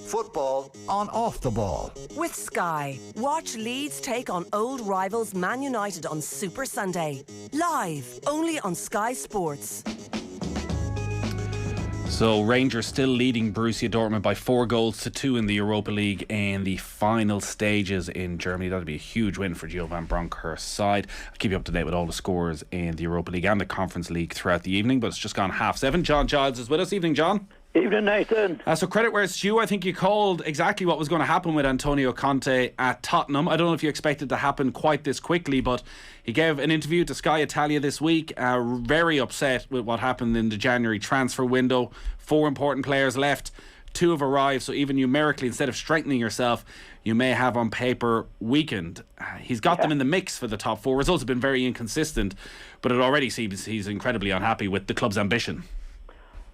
Football on Off the Ball. With Sky. Watch Leeds take on old rivals Man United on Super Sunday. Live, only on Sky Sports. So Rangers still leading Borussia Dortmund by 4-2 in the Europa League in the final stages in Germany. That'll be a huge win for Gio Van Bronckhorst's side. I'll keep you up to date with all the scores in the Europa League and the Conference League throughout the evening, but it's just gone 7:30. John Giles is with us. Evening, John. Evening, Nathan. So credit where it's due. I think you called exactly what was going to happen with Antonio Conte at Tottenham. I don't know if you expected it to happen quite this quickly, but he gave an interview to Sky Italia this week, very upset with what happened in the January transfer window. 4 important players left, 2 have arrived, so even numerically, instead of strengthening yourself, you may have on paper weakened. He's got them in the mix for the top 4. Results have been very inconsistent, but it already seems he's incredibly unhappy with the club's ambition.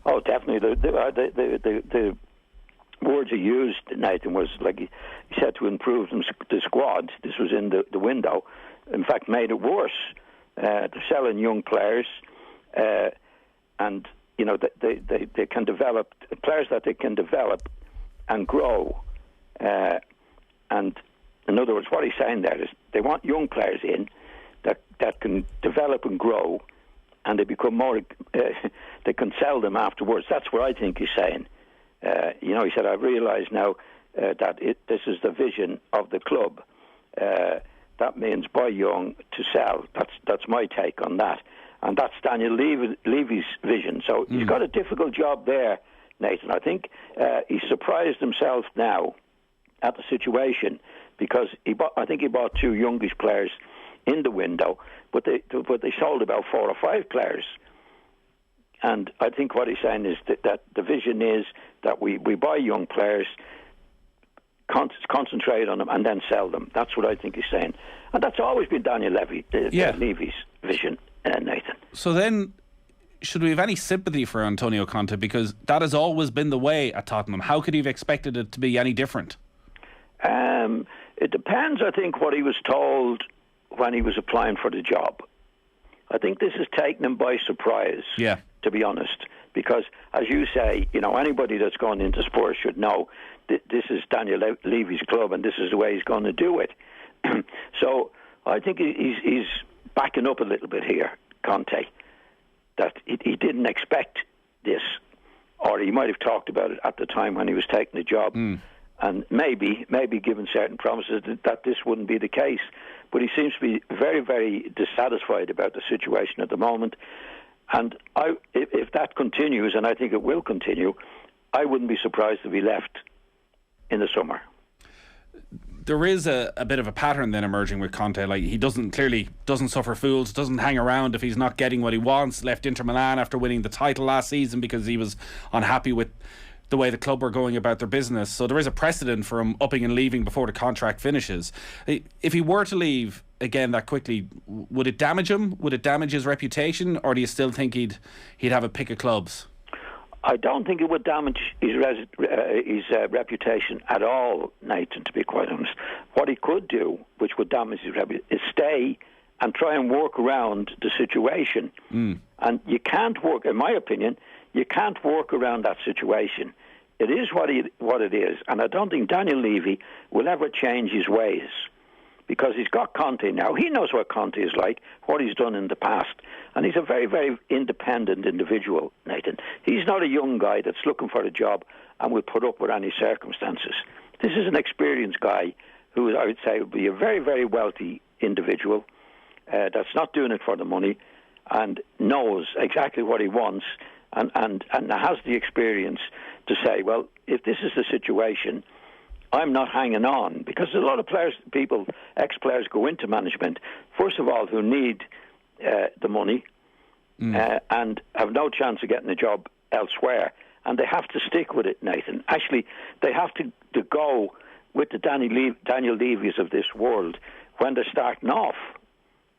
Oh, definitely. The words he used, Nathan, was like he said to improve the squad. This was in the window. In fact, made it worse. They're selling young players, and you know they can develop players that they can develop and grow. And in other words, what he's saying there is they want young players in that can develop and grow, and they become more. They can sell them afterwards. That's what I think he's saying. He said, I realise now that this is the vision of the club. That means buy young to sell. That's my take on that. And that's Daniel Levy's vision. So he's got a difficult job there, Nathan. I think he's surprised himself now at the situation because I think he bought 2 youngish players in the window, but they sold about 4 or 5 players. And I think what he's saying is that the vision is that we buy young players, concentrate on them, and then sell them. That's what I think he's saying. And that's always been Daniel Levy's vision, Nathan. So then, should we have any sympathy for Antonio Conte? Because that has always been the way at Tottenham. How could he have expected it to be any different? It depends, I think, what he was told when he was applying for the job. I think this has taken him by surprise, to be honest, because, as you say, anybody that's gone into Spurs should know that this is Daniel Levy's club and this is the way he's going to do it. So I think he's backing up a little bit here, Conte, that he didn't expect this, or he might have talked about it at the time when he was taking the job, and maybe given certain promises that this wouldn't be the case. But he seems to be very, very dissatisfied about the situation at the moment. And if that continues, and I think it will continue, I wouldn't be surprised if he left in the summer. There is a bit of a pattern then emerging with Conte. Like, he doesn't suffer fools, doesn't hang around if he's not getting what he wants. Left Inter Milan after winning the title last season because he was unhappy with the way the club were going about their business. So there is a precedent for him upping and leaving before the contract finishes. If he were to leave again that quickly, would it damage him? Would it damage his reputation? Or do you still think he'd have a pick of clubs? I don't think it would damage his reputation at all, Nathan, to be quite honest. What he could do, which would damage his reputation, is stay and try and work around the situation. And you can't work, in my opinion, you can't work around that situation. It is what it is, and I don't think Daniel Levy will ever change his ways because he's got Conte now. He knows what Conte is like, what he's done in the past, and he's a very, very independent individual, Nathan. He's not a young guy that's looking for a job and will put up with any circumstances. This is an experienced guy who I would say would be a very, very wealthy individual that's not doing it for the money and knows exactly what he wants and has the experience to say, well, if this is the situation, I'm not hanging on. Because a lot of ex-players go into management, first of all, who need the money and have no chance of getting a job elsewhere. And they have to stick with it, Nathan. Actually, they have to go with the Daniel Levy's of this world when they're starting off.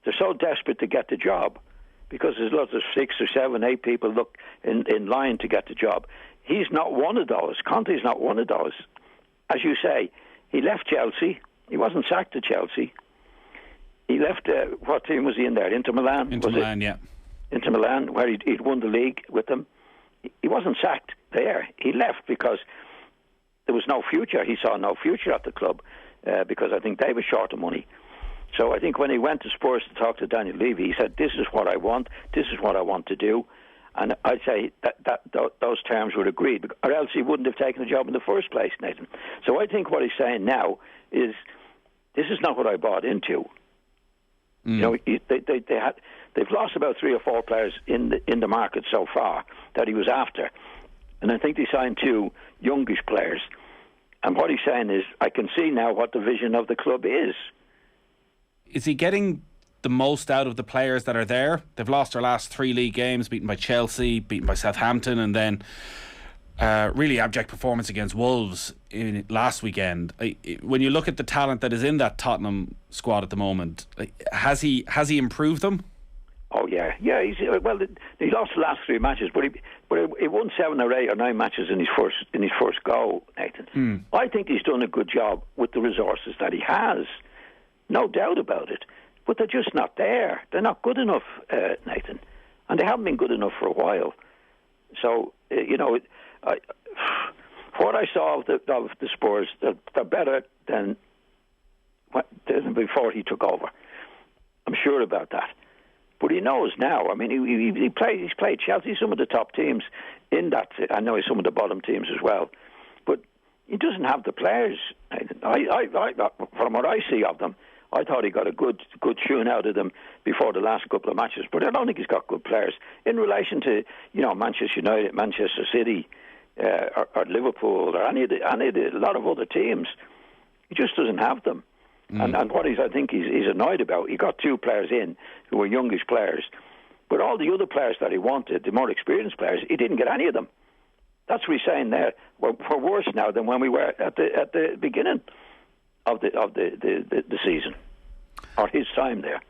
They're so desperate to get the job because there's lots of 6 or 7, 8 people look in line to get the job. He's not one of those. Conte's not one of those. As you say, he left Chelsea. He wasn't sacked at Chelsea. He left, what team was he in there? Inter Milan? Inter Milan, yeah. Inter Milan, where he'd won the league with them. He wasn't sacked there. He left because there was no future. He saw no future at the club because I think they were short of money. So I think when he went to Spurs to talk to Daniel Levy, he said, "This is what I want. This is what I want to do." And I'd say that those terms were agreed, or else he wouldn't have taken the job in the first place, Nathan. So I think what he's saying now is, this is not what I bought into. You know, they've lost about 3 or 4 players in the market so far that he was after, and I think they signed 2 youngish players. And what he's saying is, I can see now what the vision of the club is. Is he getting the most out of the players that are there? They've lost their last 3 league games, beaten by Chelsea, beaten by Southampton, and then really abject performance against Wolves last weekend. When you look at the talent that is in that Tottenham squad at the moment, has he improved them? Oh yeah. He lost the last 3 matches, but he won 7 or 8 or 9 matches in his first go, Nathan. I think he's done a good job with the resources that he has, no doubt about it. But they're just not there. They're not good enough, Nathan, and they haven't been good enough for a while. So what I saw of the Spurs, they're better than before he took over. I'm sure about that. But he knows now. I mean, he's played Chelsea, some of the top teams in that. I know he's some of the bottom teams as well. But he doesn't have the players. From what I see of them, I thought he got a good tune out of them before the last couple of matches. But I don't think he's got good players in relation to Manchester United, Manchester City, or Liverpool, or any of a lot of other teams. He just doesn't have them. And what I think he's annoyed about, he got 2 players in who were youngish players, but all the other players that he wanted, the more experienced players, he didn't get any of them. That's what he's saying there. We're worse now than when we were at the beginning of the season, or his time there.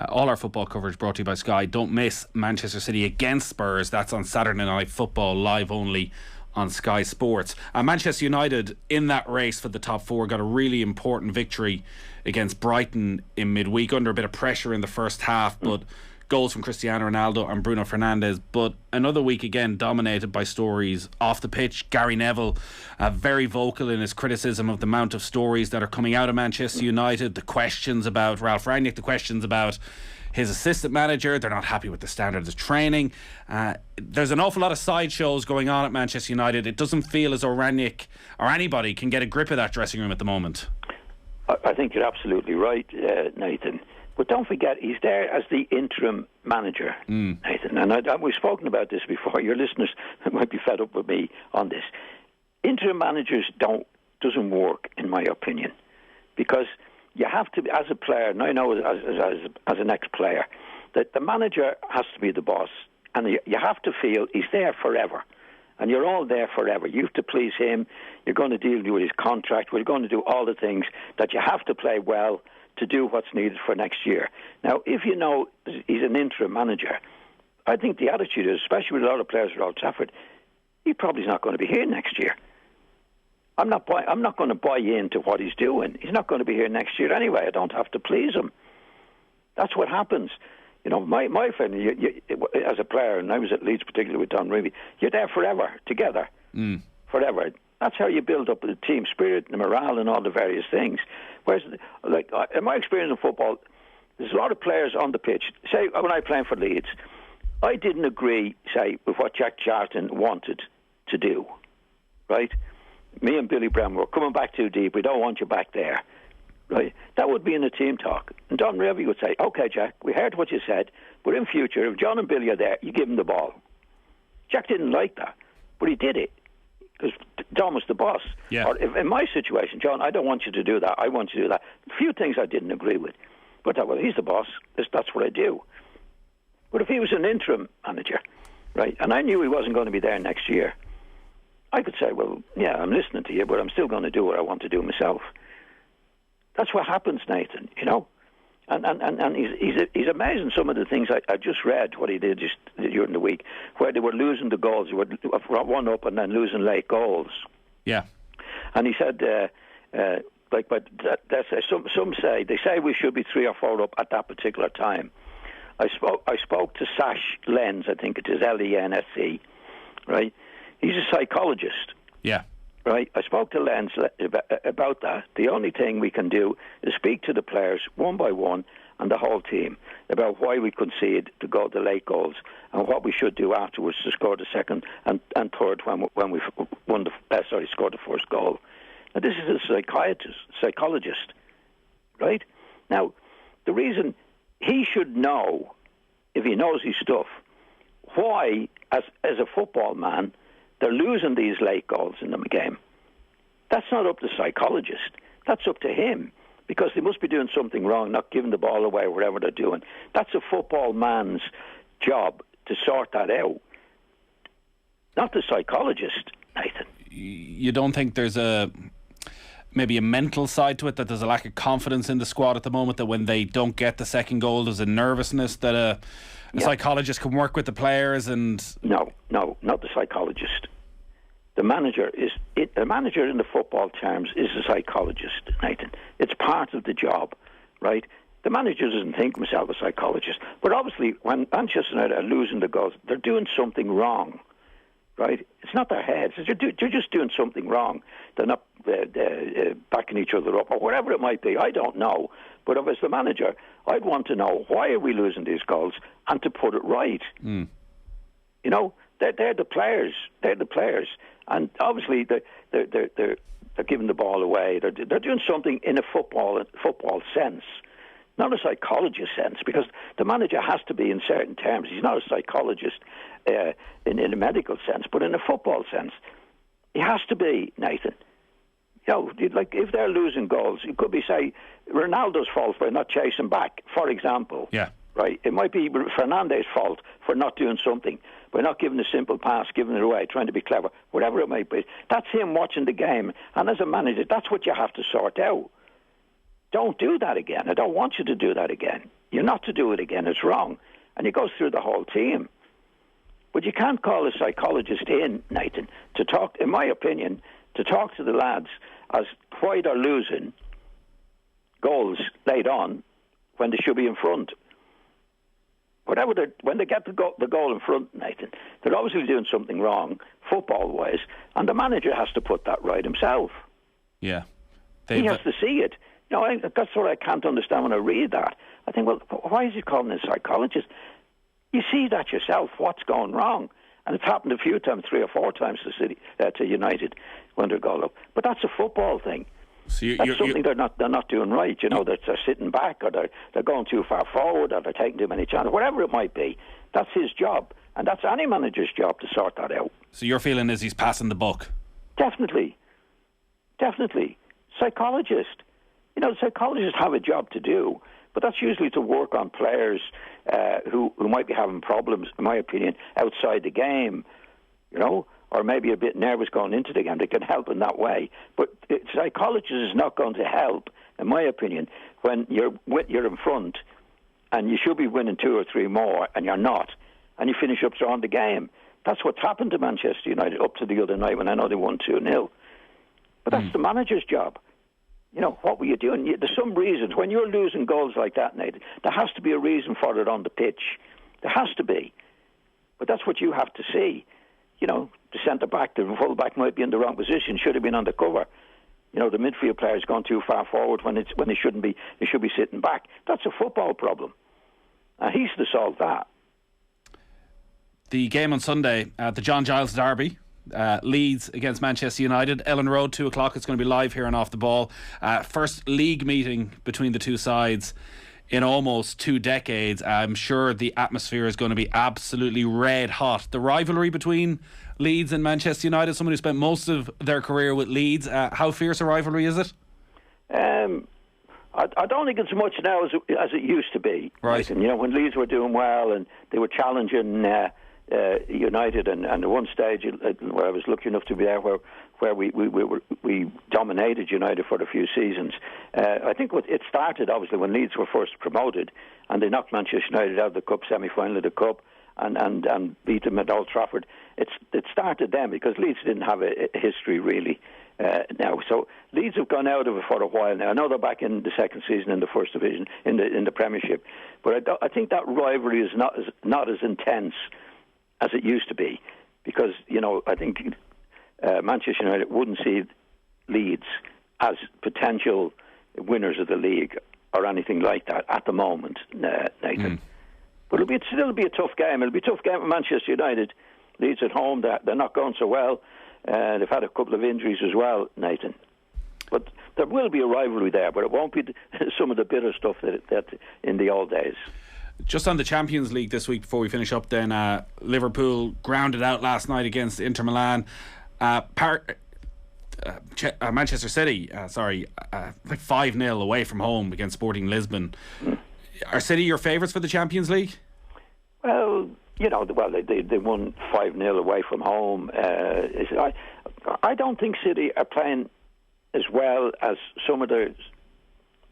All our football coverage brought to you by Sky. Don't miss Manchester City against Spurs. That's on Saturday Night Football, live only on Sky Sports. Manchester United in that race for the top 4 got a really important victory against Brighton in midweek, under a bit of pressure in the first half, but goals from Cristiano Ronaldo and Bruno Fernandes. But another week again dominated by stories off the pitch. Gary Neville very vocal in his criticism of the amount of stories that are coming out of Manchester United, the questions about Ralph Rangnick, the questions about his assistant manager. They're not happy with the standards of training. There's an awful lot of sideshows going on at Manchester United. It doesn't feel as though Rangnick or anybody can get a grip of that dressing room at the moment. I think you're absolutely right, Nathan. But don't forget, he's there as the interim manager, Nathan. And we've spoken about this before. Your listeners might be fed up with me on this. Interim managers doesn't work, in my opinion, because you have to, as a player, and I know as an ex-player, that the manager has to be the boss, and you have to feel he's there forever. And you're all there forever. You have to please him. You're going to deal with his contract. We're going to do all the things that you have to play well to do what's needed for next year. Now, if you know he's an interim manager, I think the attitude is, especially with a lot of players at Old Trafford, he probably not going to be here next year. I'm not going to buy into what he's doing. He's not going to be here next year anyway. I don't have to please him. That's what happens. My friend, as a player, and I was at Leeds particularly with Don Rooney, you're there forever, together, forever. That's how you build up the team spirit and the morale and all the various things. Whereas, in my experience in football, there's a lot of players on the pitch. Say, when I was playing for Leeds, I didn't agree, say, with what Jack Charlton wanted to do, right? Me and Billy Brown were coming back too deep. We don't want you back there, right? That would be in the team talk. And Don Revy would say, "Okay, Jack, we heard what you said, but in future, if John and Billy are there, you give them the ball." Jack didn't like that, but he did it because John was the boss. Yeah. Or if, in my situation, "John, I don't want you to do that. I want you to do that." A few things I didn't agree with, but well, he's the boss. That's what I do. But if he was an interim manager, right, and I knew he wasn't going to be there next year, I could say, "Well, yeah, I'm listening to you, but I'm still going to do what I want to do myself." That's what happens, Nathan, And he's amazing, some of the things I just read, what he did just during the week, where they were losing the goals, they were 1-up and then losing late goals. Yeah. And he said, some say we should be 3 or 4 up at that particular time. I spoke to Sash Lenz, I think it is Lensc, right? He's a psychologist. Yeah. right? I spoke to Lenz about that. The only thing we can do is speak to the players one by one and the whole team about why we concede to go the late goals and what we should do afterwards to score the second and third when we scored the first goal. Now, this is a psychologist, right? Now, the reason he should know, if he knows his stuff, why, as a football man, they're losing these late goals in the game. That's not up to the psychologist. That's up to him, because they must be doing something wrong, not giving the ball away, whatever they're doing. That's a football man's job to sort that out, not the psychologist, Nathan. You don't think there's maybe a mental side to it, that there's a lack of confidence in the squad at the moment, that when they don't get the second goal, there's a nervousness that a psychologist can work with the players? And No, not the psychologist. The manager in the football terms is a psychologist, Nathan. It's part of the job, right? The manager doesn't think himself a psychologist. But obviously, when Manchester United are losing the goals, they're doing something wrong, right? It's not their heads. They're just doing something wrong. They're not backing each other up or whatever it might be. I don't know. But if I was the manager, I'd want to know, why are we losing these goals, and to put it right. You know, they're the players. They're the players. And obviously, they're giving the ball away. They're doing something in a football sense, not a psychologist sense, because the manager has to be in certain terms. He's not a psychologist in a medical sense, but in a football sense, he has to be, Nathan. You know, like if they're losing goals, it could be, say, Ronaldo's fault for not chasing back, for example. Yeah. Right. It might be Fernandes' fault for not doing something, by not giving a simple pass, giving it away, trying to be clever, whatever it might be. That's him watching the game. And as a manager, that's what you have to sort out. Don't do that again. I don't want you to do that again. You're not to do it again. It's wrong. And it goes through the whole team. But you can't call a psychologist in, Nathan, to talk, in my opinion, to talk to the lads as why they're losing goals late on when they should be in front. When they get the goal in front, Nathan, they're obviously doing something wrong, football-wise, and the manager has to put that right himself. Yeah. He has to see it. You know, that's what I can't understand when I read that. I think, well, why is he calling a psychologist? You see that yourself, what's going wrong. And it's happened a few times, 3 or 4 times to United when they're goal up. But that's a football thing. So that's something they're not doing right. You know, they're sitting back, or they're going too far forward, or they're taking too many chances, whatever it might be. That's his job, and that's any manager's job to sort that out. So your feeling is he's passing the buck? Definitely. Psychologist. You know, psychologists have a job to do, but that's usually to work on players who might be having problems, in my opinion, outside the game. You know, or maybe a bit nervous going into the game. They can help in that way. But psychologist is not going to help, in my opinion, when you're in front and you should be winning 2 or 3 more and you're not, and you finish up throwing the game. That's what's happened to Manchester United up to the other night when I know they won 2-0. But that's the manager's job. You know, what were you doing? There's some reasons. When you're losing goals like that, Nathan, there has to be a reason for it on the pitch. There has to be. But that's what you have to see. You know, the centre-back, the full-back might be in the wrong position, should have been on the cover. You know, the midfield player's gone too far forward when they shouldn't be. They should be sitting back. That's a football problem. And he's to solve that. The game on Sunday, the John Giles derby, Leeds against Manchester United, Ellen Road, 2 o'clock. It's going to be live here on Off the Ball. First league meeting between the two sides in almost 2 decades. I'm sure the atmosphere is going to be absolutely red hot. The rivalry between Leeds and Manchester United, someone who spent most of their career with Leeds, how fierce a rivalry is it? I don't think it's much now as it used to be. Right. And, you know, when Leeds were doing well and they were challenging United, and at one stage where I was lucky enough to be there, where we dominated United for a few seasons. I think it started obviously when Leeds were first promoted, and they knocked Manchester United out of the cup semi-final of the cup, and beat them at Old Trafford. It started then because Leeds didn't have a history really. Now, so Leeds have gone out of it for a while now. I know they're back in the second season in the first division in the Premiership, but I think that rivalry is not as intense as it used to be, because, you know, I think Manchester United wouldn't see Leeds as potential winners of the league or anything like that at the moment, Nathan. But it'll still be a tough game. It'll be a tough game for Manchester United. Leeds at home, they're not going so well. They've had a couple of injuries as well, Nathan. But there will be a rivalry there, but it won't be some of the bitter stuff that in the old days. Just on the Champions League this week, before we finish up then, Liverpool grounded out last night against Inter Milan. Manchester City, like 5-0 away from home against Sporting Lisbon. Are City your favourites for the Champions League? Well, they won 5-0 away from home. I don't think City are playing as well as some of the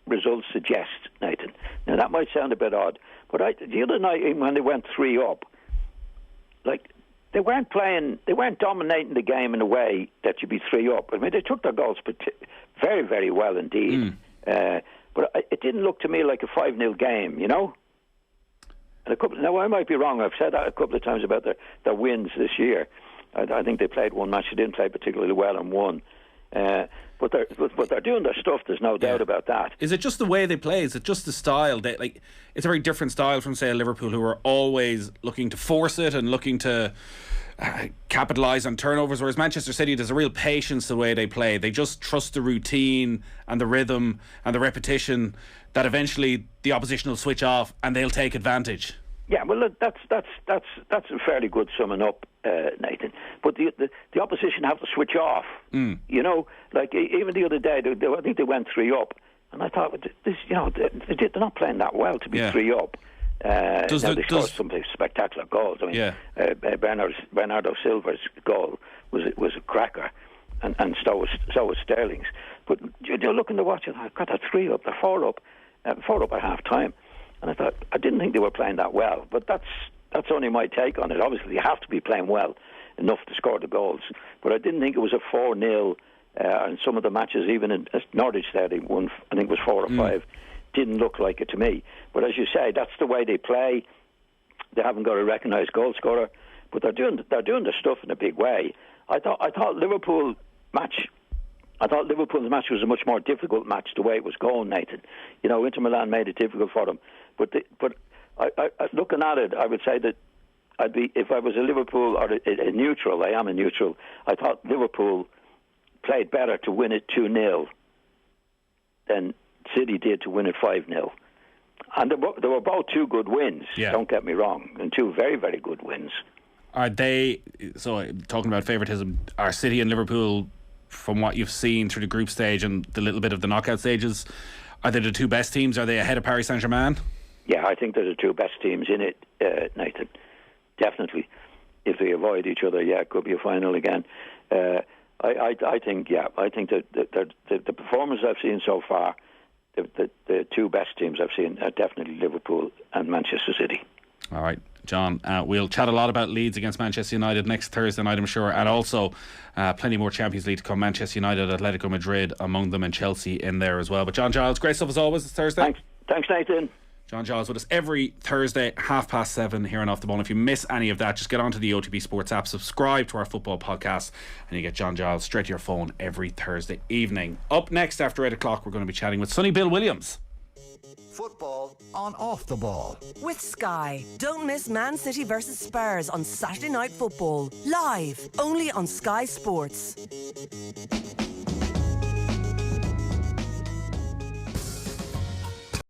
results suggest, Nathan. Now, that might sound a bit odd, but the other night when they went 3 up, they weren't dominating the game in a way that you'd be 3 up. I mean, they took their goals very, very well indeed. But it didn't look to me like a 5-0 game, you know? Now, I might be wrong. I've said that a couple of times about their wins this year. I think they played one match. They didn't play particularly well and won. But they're doing their stuff. There's no doubt about that. Is it just the way they play? Is it just the style? It's a very different style from, say, Liverpool, who are always looking to force it and looking to capitalise on turnovers, whereas Manchester City, there's a real patience the way they play. They just trust the routine and the rhythm and the repetition that eventually the opposition will switch off and they'll take advantage. Yeah, well, that's a fairly good summing up, Nathan. But the opposition have to switch off. You know, like even the other day, I think they went 3 up, and I thought, they're not playing that well to be 3 up. They scored some spectacular goals. I mean, Bernardo Silva's goal was a cracker, and so was Sterling's. But you're looking to watch it. I got that 3 up, they're 4 up, 4 up at half time. And I thought, I didn't think they were playing that well, but that's only my take on it. Obviously, you have to be playing well enough to score the goals, but I didn't think it was a 4-0. And some of the matches, even in Norwich, there they won. I think it was 4 or 5. Didn't look like it to me. But as you say, that's the way they play. They haven't got a recognised goal scorer, but they're doing their stuff in a big way. I thought Liverpool's match was a much more difficult match the way it was going, Nathan. You know, Inter Milan made it difficult for them. But I looking at it, I would say that if I was a Liverpool or a neutral, I am a neutral, I thought Liverpool played better to win it 2-0 than City did to win it 5-0. And they were both 2 good wins, don't get me wrong, and 2 very, very good wins. Are they, so talking about favouritism, are City and Liverpool, from what you've seen through the group stage and the little bit of the knockout stages, are they the 2 best teams? Are they ahead of Paris Saint-Germain? Yeah, I think they're the 2 best teams in it, Nathan. Definitely. If they avoid each other, it could be a final again. I think that the performance I've seen so far, the 2 best teams I've seen are definitely Liverpool and Manchester City. All right, John, we'll chat a lot about Leeds against Manchester United next Thursday night, I'm sure, and also plenty more Champions League to come. Manchester United, Atletico Madrid among them, and Chelsea in there as well. But John Giles, great stuff as always. It's Thursday. Thanks, Nathan. John Giles with us every Thursday, 7:30 here on Off the Ball. If you miss any of that, just get onto the OTB Sports app, subscribe to our football podcast, and you get John Giles straight to your phone every Thursday evening. Up next after 8 o'clock, we're going to be chatting with Sonny Bill Williams. Football on Off the Ball with Sky. Don't miss Man City versus Spurs on Saturday Night Football, live only on Sky Sports.